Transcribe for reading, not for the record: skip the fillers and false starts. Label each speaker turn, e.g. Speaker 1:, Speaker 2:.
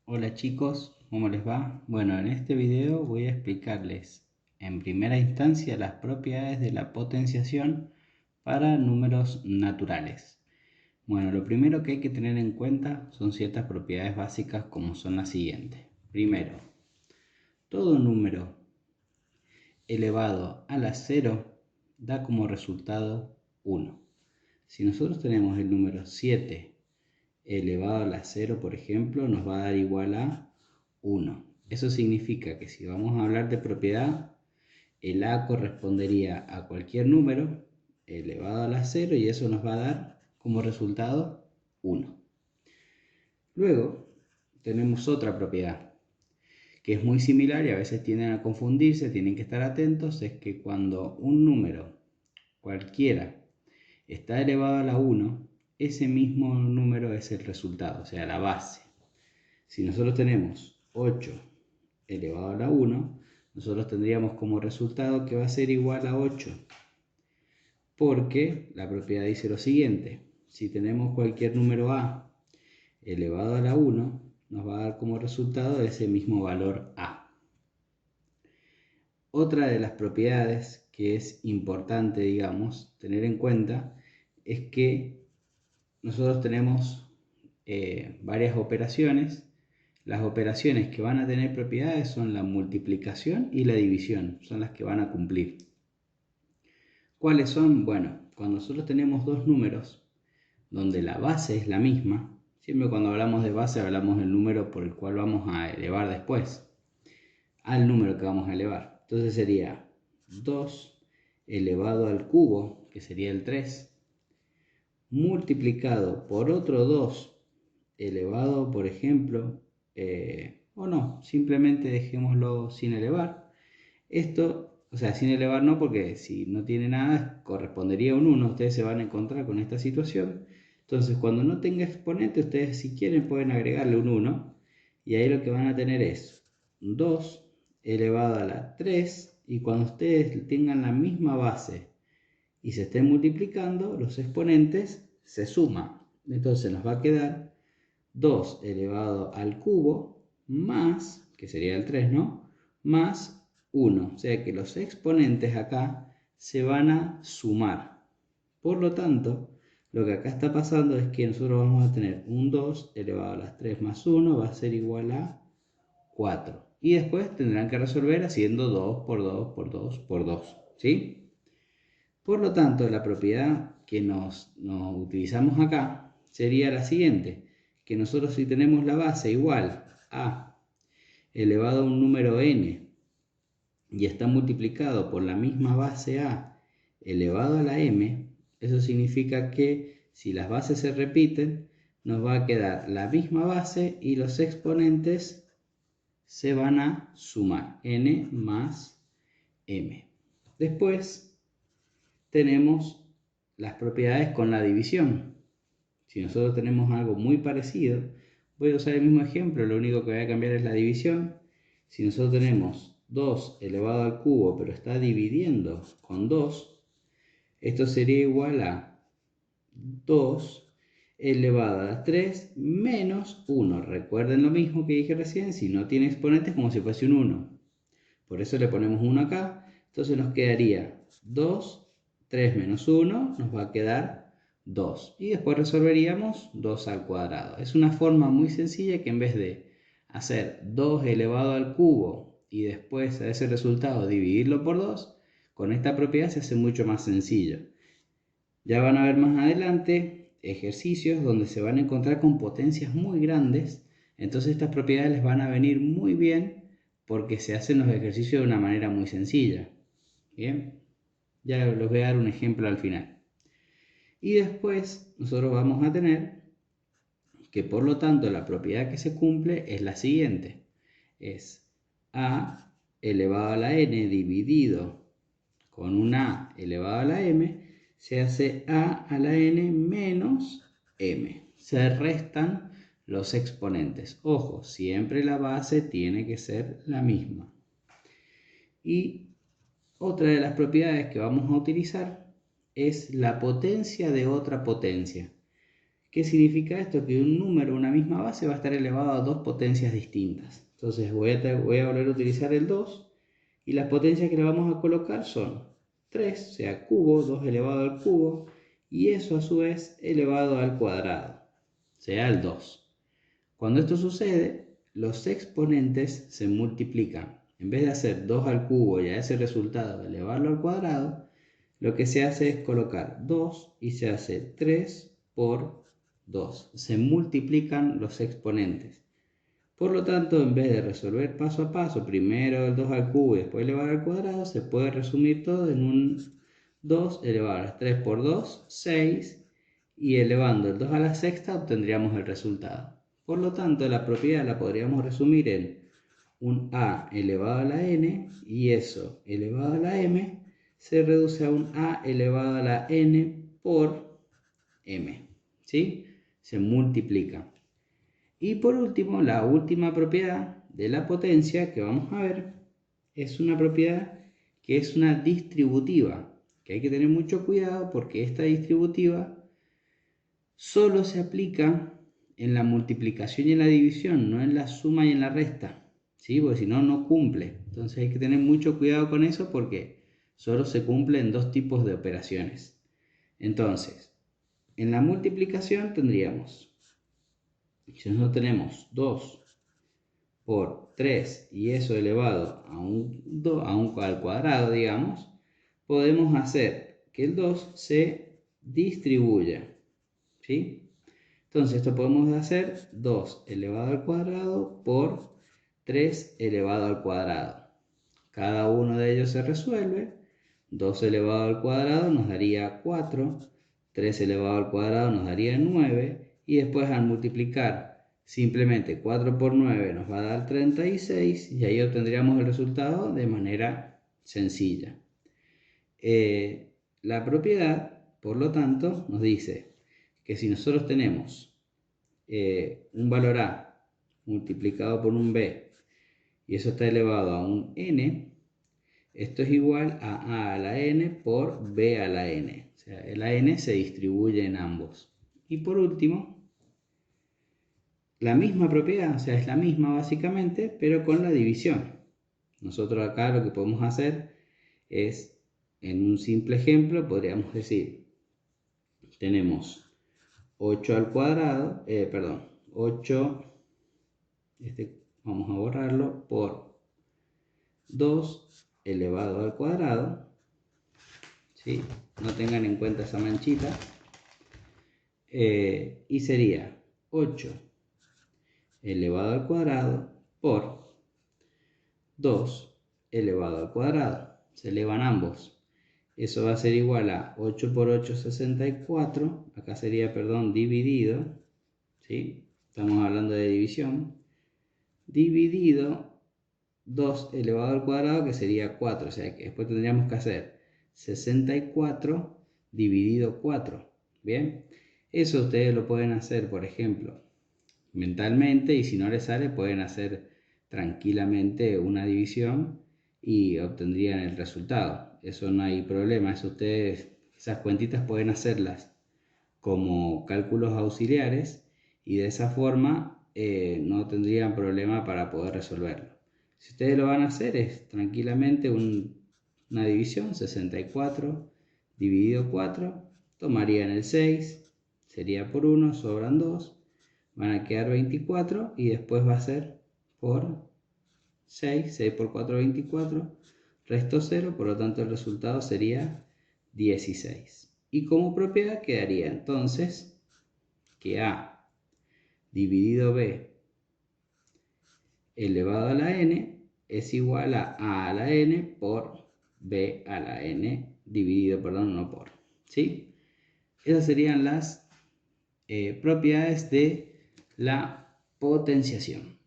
Speaker 1: Hola chicos, ¿cómo les va? Bueno, en este video voy a explicarles en primera instancia las propiedades de la potenciación para números naturales. Bueno, lo primero que hay que tener en cuenta son ciertas propiedades básicas como son las siguientes. Primero, todo número elevado a la 0 da como resultado 1. Si nosotros tenemos el número 7 elevado a la 0, por ejemplo, nos va a dar igual a 1. Eso significa que si vamos a hablar de propiedad, el a correspondería a cualquier número elevado a la 0 y eso nos va a dar como resultado 1. Luego tenemos otra propiedad que es muy similar y a veces tienden a confundirse, tienen que estar atentos, es que cuando un número cualquiera está elevado a la 1, ese mismo número es el resultado, o sea, la base. Si nosotros tenemos 8 elevado a la 1, nosotros tendríamos como resultado que va a ser igual a 8. Porque la propiedad dice lo siguiente: si tenemos cualquier número a elevado a la 1, nos va a dar como resultado ese mismo valor a. Otra de las propiedades que es importante, digamos, tener en cuenta es que nosotros tenemos varias operaciones. Las operaciones que van a tener propiedades son la multiplicación y la división, son las que van a cumplir. ¿Cuáles son? Bueno, cuando nosotros tenemos dos números donde la base es la misma, siempre cuando hablamos de base hablamos del número por el cual vamos a elevar después, al número que vamos a elevar. Entonces sería 2 elevado al cubo, que sería el 3, multiplicado por otro 2 elevado, por ejemplo, o no, simplemente dejémoslo sin elevar. Esto, o sea, sin elevar no, porque si no tiene nada correspondería a un 1. Ustedes se van a encontrar con esta situación. Entonces, cuando no tenga exponente, ustedes si quieren pueden agregarle un 1. Y ahí lo que van a tener es 2 elevado a la 3. Y cuando ustedes tengan la misma base y se estén multiplicando, los exponentes se suman. Entonces nos va a quedar 2 elevado al cubo más, que sería el 3, ¿no? Más 1. O sea que los exponentes acá se van a sumar. Por lo tanto, lo que acá está pasando es que nosotros vamos a tener un 2 elevado a las 3 más 1 va a ser igual a 4. Y después tendrán que resolver haciendo 2 por 2 por 2 por 2. ¿Sí? Por lo tanto, la propiedad que nos utilizamos acá sería la siguiente: que nosotros si tenemos la base igual a elevado a un número n y está multiplicado por la misma base a elevado a la m, eso significa que si las bases se repiten, nos va a quedar la misma base y los exponentes se van a sumar, n más m. Después tenemos las propiedades con la división. Si nosotros tenemos algo muy parecido, voy a usar el mismo ejemplo, lo único que voy a cambiar es la división. Si nosotros tenemos 2 elevado al cubo, pero está dividiendo con 2, esto sería igual a 2 elevado a la 3 menos 1. Recuerden lo mismo que dije recién: si no tiene exponentes, como si fuese un 1. Por eso le ponemos 1 acá. Entonces nos quedaría 2, 3 menos 1, nos va a quedar 2. Y después resolveríamos 2 al cuadrado. Es una forma muy sencilla que en vez de hacer 2 elevado al cubo y después a ese resultado dividirlo por 2, con esta propiedad se hace mucho más sencillo. Ya van a ver más adelante ejercicios donde se van a encontrar con potencias muy grandes. Entonces estas propiedades les van a venir muy bien porque se hacen los ejercicios de una manera muy sencilla. Bien, ya les voy a dar un ejemplo al final. Y después nosotros vamos a tener que, por lo tanto, la propiedad que se cumple es la siguiente: es a elevado a la n dividido con un a elevado a la m, se hace a la n menos m. Se restan los exponentes. Ojo, siempre la base tiene que ser la misma. Y otra de las propiedades que vamos a utilizar es la potencia de otra potencia. ¿Qué significa esto? Que un número, una misma base, va a estar elevado a dos potencias distintas. Entonces voy a volver a utilizar el 2 y las potencias que le vamos a colocar son 3, o sea, cubo, 2 elevado al cubo, y eso a su vez elevado al cuadrado, o sea, el 2. Cuando esto sucede, los exponentes se multiplican. En vez de hacer 2 al cubo y a ese resultado elevarlo al cuadrado, lo que se hace es colocar 2 y se hace 3 por 2. Se multiplican los exponentes. Por lo tanto, en vez de resolver paso a paso, primero el 2 al cubo y después elevar al cuadrado, se puede resumir todo en un 2 elevado a 3 por 2, 6, y elevando el 2 a la sexta obtendríamos el resultado. Por lo tanto, la propiedad la podríamos resumir en un a elevado a la n, y eso elevado a la m se reduce a un a elevado a la n por m, ¿sí? Se multiplica. Y por último, la última propiedad de la potencia que vamos a ver es una propiedad que es una distributiva, que hay que tener mucho cuidado porque esta distributiva solo se aplica en la multiplicación y en la división, no en la suma y en la resta, ¿sí? Porque si no, no cumple. Entonces hay que tener mucho cuidado con eso porque solo se cumple en dos tipos de operaciones. Entonces, en la multiplicación tendríamos, si nosotros tenemos 2 por 3 y eso elevado al cuadrado, digamos, podemos hacer que el 2 se distribuya, ¿sí? Entonces esto podemos hacer 2 elevado al cuadrado por 3 elevado al cuadrado. Cada uno de ellos se resuelve. 2 elevado al cuadrado nos daría 4, 3 elevado al cuadrado nos daría 9, y después al multiplicar simplemente 4 por 9 nos va a dar 36, y ahí obtendríamos el resultado de manera sencilla. La propiedad, por lo tanto, nos dice que si nosotros tenemos un valor a multiplicado por un b y eso está elevado a un n, esto es igual a a la n por b a la n. O sea, la n se distribuye en ambos. Y por último, la misma propiedad, o sea, es la misma básicamente, pero con la división. Nosotros acá lo que podemos hacer es, en un simple ejemplo, podríamos decir, tenemos 8 al cuadrado, 8, vamos a borrarlo, por 2 elevado al cuadrado, ¿sí? No tengan en cuenta esa manchita, y sería 8 elevado al cuadrado por 2 elevado al cuadrado. Se elevan ambos. Eso va a ser igual a 8 por 8, 64. Acá sería, perdón, dividido, ¿sí? Estamos hablando de división. Dividido 2 elevado al cuadrado, que sería 4. O sea que después tendríamos que hacer 64 dividido 4. ¿Bien? Eso ustedes lo pueden hacer, por ejemplo, mentalmente, y si no les sale pueden hacer tranquilamente una división y obtendrían el resultado. Eso no hay problema. Eso ustedes, esas cuentitas pueden hacerlas como cálculos auxiliares y de esa forma no tendrían problema para poder resolverlo. Si ustedes lo van a hacer es tranquilamente una división, 64 dividido 4, tomarían el 6, sería por 1, sobran 2, van a quedar 24 y después va a ser por 6, 6 por 4, 24, resto 0, por lo tanto el resultado sería 16. Y como propiedad quedaría entonces que a dividido b elevado a la n es igual a la n por b a la n dividido, perdón, no por, ¿sí? Esas serían las propiedades de la potenciación.